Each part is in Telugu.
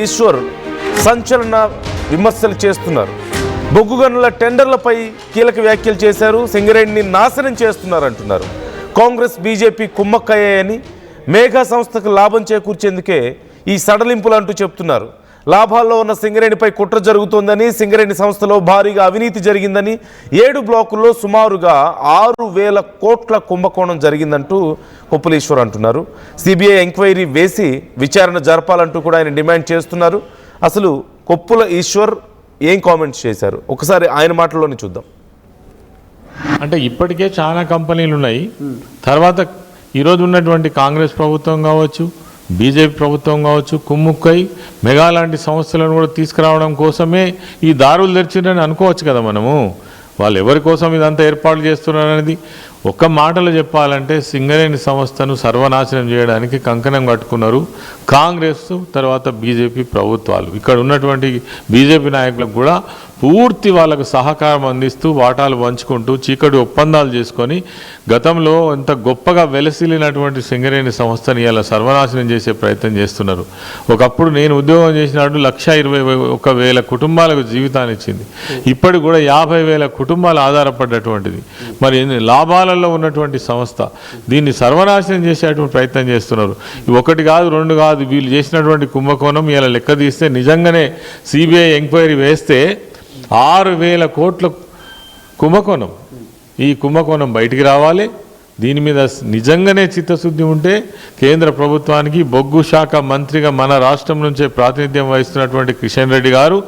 ఈశ్వర్ సంచలన విమర్శలు చేస్తున్నారు. బొగ్గు గనుల టెండర్లపై కీలక వ్యాఖ్యలు చేశారు. సింగరేణిని నాశనం చేస్తున్నారంటున్నారు. కాంగ్రెస్ బీజేపీ కుమ్మక్కయ్యాయని, మేఘా సంస్థకు లాభం చేకూర్చేందుకే ఈ సడలింపులు అంటూ చెప్తున్నారు. లాభాల్లో ఉన్న సింగరేణిపై కుట్ర జరుగుతోందని, సింగరేణి సంస్థలో భారీగా అవినీతి జరిగిందని, 7 బ్లాకుల్లో సుమారుగా 6,000 కోట్ల కుంభకోణం జరిగిందంటూ కొప్పులీశ్వర్ అంటున్నారు. సిబిఐ ఎంక్వైరీ వేసి విచారణ జరపాలంటూ కూడా ఆయన డిమాండ్ చేస్తున్నారు. అసలు కొప్పుల ఈశ్వర్ ఏం కామెంట్స్ చేశారు ఒకసారి ఆయన మాటల్లోనే చూద్దాం. అంటే ఇప్పటికే చాలా కంపెనీలు ఉన్నాయి. తర్వాత ఈరోజు ఉన్నటువంటి కాంగ్రెస్ ప్రభుత్వం కావచ్చు, బీజేపీ ప్రభుత్వం కావచ్చు, కుమ్ముక్కై మెగా లాంటి సంస్థలను కూడా తీసుకురావడం కోసమే ఈ దారులు తెరిచిందని అనుకోవచ్చు కదా మనము. వాళ్ళు ఎవరి కోసం ఇదంతా ఏర్పాటు చేస్తున్నారు అనేది ఒక్క మాటలో చెప్పాలంటే సింగరేణి సంస్థను సర్వనాశనం చేయడానికి కంకణం కట్టుకున్నారు కాంగ్రెస్, తర్వాత బీజేపీ ప్రభుత్వాలు. ఇక్కడ ఉన్నటువంటి బీజేపీ నాయకులకు కూడా పూర్తి వాళ్ళకు సహకారం అందిస్తూ వాటాలు పంచుకుంటూ చీకటి ఒప్పందాలు చేసుకొని గతంలో ఎంత గొప్పగా వెలసిల్లినటువంటి సింగరేణి సంస్థని ఇలా సర్వనాశనం చేసే ప్రయత్నం చేస్తున్నారు. ఒకప్పుడు నేను ఉద్యోగం చేసినప్పుడు 1,21,000 కుటుంబాలకు జీవితాన్ని ఇచ్చింది. ఇప్పటికి కూడా 50,000 కుటుంబాలు ఆధారపడ్డటువంటిది. మరి లాభాలలో ఉన్నటువంటి సంస్థ దీన్ని సర్వనాశనం చేసేటువంటి ప్రయత్నం చేస్తున్నారు. ఒకటి కాదు, 2 కాదు, వీళ్ళు చేసినటువంటి కుంభకోణం ఇలా లెక్క తీస్తే నిజంగానే సిబిఐ ఎంక్వైరీ వేస్తే 6,000 కోట్ల కుంభకోణం. ఈ కుంభకోణం బయటికి రావాలి. దీని మీద నిజంగానే చిత్తశుద్ధి ఉంటే కేంద్ర ప్రభుత్వానికి బొగ్గు శాఖ మంత్రిగా మన రాష్ట్రం నుంచే ప్రాతినిధ్యం వహిస్తున్నటువంటి కిషన్ రెడ్డి గారు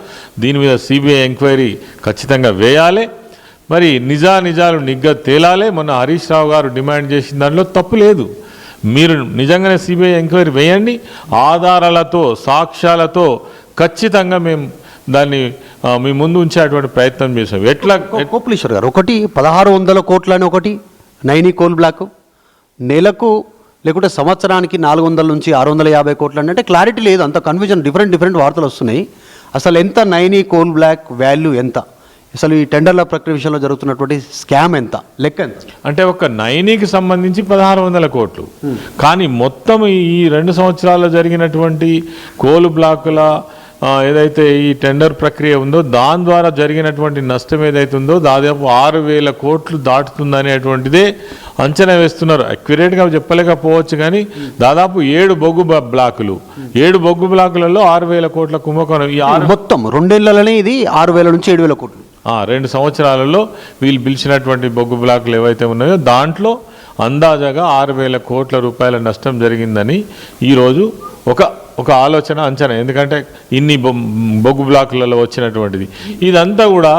దీని మీద సిబిఐ ఎంక్వైరీ ఖచ్చితంగా వేయాలి. మరి నిజాలు నిగ్గా తేలాలి. మొన్న హరీష్ రావు గారు డిమాండ్ చేసిన దాంట్లో తప్పు లేదు. మీరు నిజంగానే సిబిఐ ఎంక్వైరీ వేయండి. ఆధారాలతో, సాక్ష్యాలతో ఖచ్చితంగా మేము దాన్ని మీ ముందు ఉంచేటువంటి ప్రయత్నం చేసాం. ఎట్లా కొప్పులీశ్వర్ గారు, ఒకటి 1,600 కోట్లని, ఒకటి నైనీ కోల్ బ్లాక్ నెలకు లేకుంటే సంవత్సరానికి 400 నుంచి 650 కోట్లు అంటే క్లారిటీ లేదు. అంత కన్ఫ్యూజన్, డిఫరెంట్ వార్తలు వస్తున్నాయి. అసలు ఎంత నైనీ కోల్ బ్లాక్ వాల్యూ ఎంత, అసలు ఈ టెండర్ల ప్రక్రియ విషయంలో జరుగుతున్నటువంటి స్కామ్ ఎంత, లెక్క ఎంత? అంటే ఒక నైనీకి సంబంధించి 1,600 కోట్లు. కానీ మొత్తం ఈ 2 సంవత్సరాల్లో జరిగినటువంటి కోల్ బ్లాకుల ఏదైతే ఈ టెండర్ ప్రక్రియ ఉందో దాని ద్వారా జరిగినటువంటి నష్టం ఏదైతే ఉందో దాదాపు 6,000 కోట్లు దాటుతుందనేటువంటిదే అంచనా వేస్తున్నారు. అక్యురేట్గా చెప్పలేకపోవచ్చు కానీ దాదాపు 7 బొగ్గు బ్లాకులు, 7 బొగ్గు బ్లాకులలో 6,000 కోట్ల కుంభకోణం. ఈ మొత్తం 2 ఏళ్లలోనే ఇది 6,000 నుంచి 7,000 కోట్లు. 2 సంవత్సరాలలో వీళ్ళు పిలిచినటువంటి బొగ్గు బ్లాకులు ఏవైతే ఉన్నాయో దాంట్లో అందాజాగా 6,000 కోట్ల రూపాయల నష్టం జరిగిందని ఈరోజు ఒక ఆలోచన, అంచనా. ఎందుకంటే ఇన్ని బొగ్గు బ్లాకులలో వచ్చినటువంటిది ఇదంతా కూడా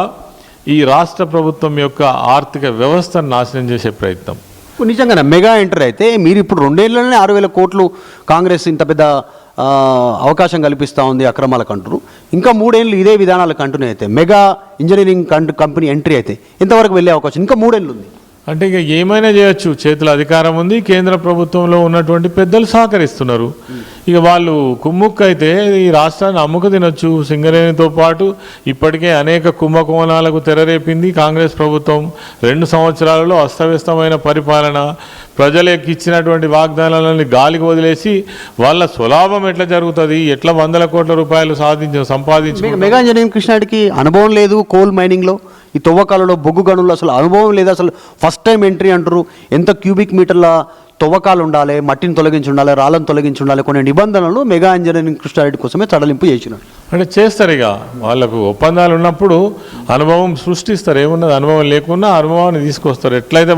ఈ రాష్ట్ర ప్రభుత్వం యొక్క ఆర్థిక వ్యవస్థను నాశనం చేసే ప్రయత్నం. నిజంగానే మెగా ఎంటర్ అయితే మీరు ఇప్పుడు 2 ఏళ్లలోనే 6,000 కోట్లు కాంగ్రెస్ ఇంత పెద్ద అవకాశం కల్పిస్తూ ఉంది అక్రమాలకు అంటారు. ఇంకా 3 ఏళ్ళు ఇదే విధానాలు కంటిన్యూ అయితే మెగా ఇంజనీరింగ్ కంపెనీ ఎంట్రీ అయితే ఎంతవరకు వెళ్ళే అవకాశం? ఇంకా 3 ఏళ్ళు ఉంది అంటే ఇక ఏమైనా చేయొచ్చు. చేతుల అధికారం ఉంది. కేంద్ర ప్రభుత్వంలో ఉన్నటువంటి పెద్దలు సహకరిస్తున్నారు. ఇక వాళ్ళు కుమ్ముక్కు అయితే ఈ రాష్ట్రాన్ని అమ్ముకు తినొచ్చు. సింగరేణితో పాటు ఇప్పటికే అనేక కుంభకోణాలకు తెరరేపింది కాంగ్రెస్ ప్రభుత్వం. 2 సంవత్సరాలలో అస్తవ్యస్తమైన పరిపాలన, ప్రజలకు ఇచ్చినటువంటి వాగ్దానాలని గాలికి వదిలేసి వాళ్ళ స్వలాభం ఎట్లా జరుగుతుంది, ఎట్లా 100 కోట్ల రూపాయలు సంపాదించి. మెగా ఇంజనీరింగ్ కృష్ణాడికి అనుభవం లేదు కోల్ మైనింగ్లో, ఈ తవ్వకాలలో, బొగ్గు గనుల్లో అసలు అనుభవం లేదు. అసలు ఫస్ట్ టైం ఎంట్రీ అంటారు. ఎంత క్యూబిక్ మీటర్ల తవ్వకాలు ఉండాలి, మట్టిని తొలగించి ఉండాలి, రాళ్ళను తొలగించి ఉండాలి, కొన్ని నిబంధనలు మెగా ఇంజనీరింగ్ కృష్ణారెడ్డి కోసమే సడలింపు చేసినారు. అంటే చేస్తారు. ఇక వాళ్ళకు ఒప్పందాలు ఉన్నప్పుడు అనుభవం సృష్టిస్తారు. ఏమున్నది, అనుభవం లేకున్నా అనుభవాన్ని తీసుకొస్తారు. ఎట్లయితే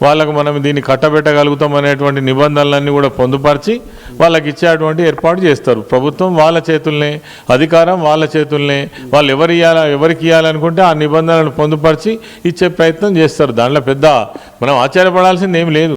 వాళ్ళకు మనం దీన్ని కట్టబెట్టగలుగుతాం అనేటువంటి నిబంధనలన్నీ కూడా పొందుపరిచి వాళ్ళకి ఇచ్చేటువంటి ఏర్పాటు చేస్తారు. ప్రభుత్వం వాళ్ళ చేతుల్నే, అధికారం వాళ్ళ చేతుల్నే. వాళ్ళు ఎవరికి ఇవ్వాలనుకుంటే ఆ నిబంధనలను పొందుపరిచి ఇచ్చే ప్రయత్నం చేస్తారు. దాంట్లో పెద్ద మనం ఆశ్చర్యపడాల్సింది ఏం లేదు.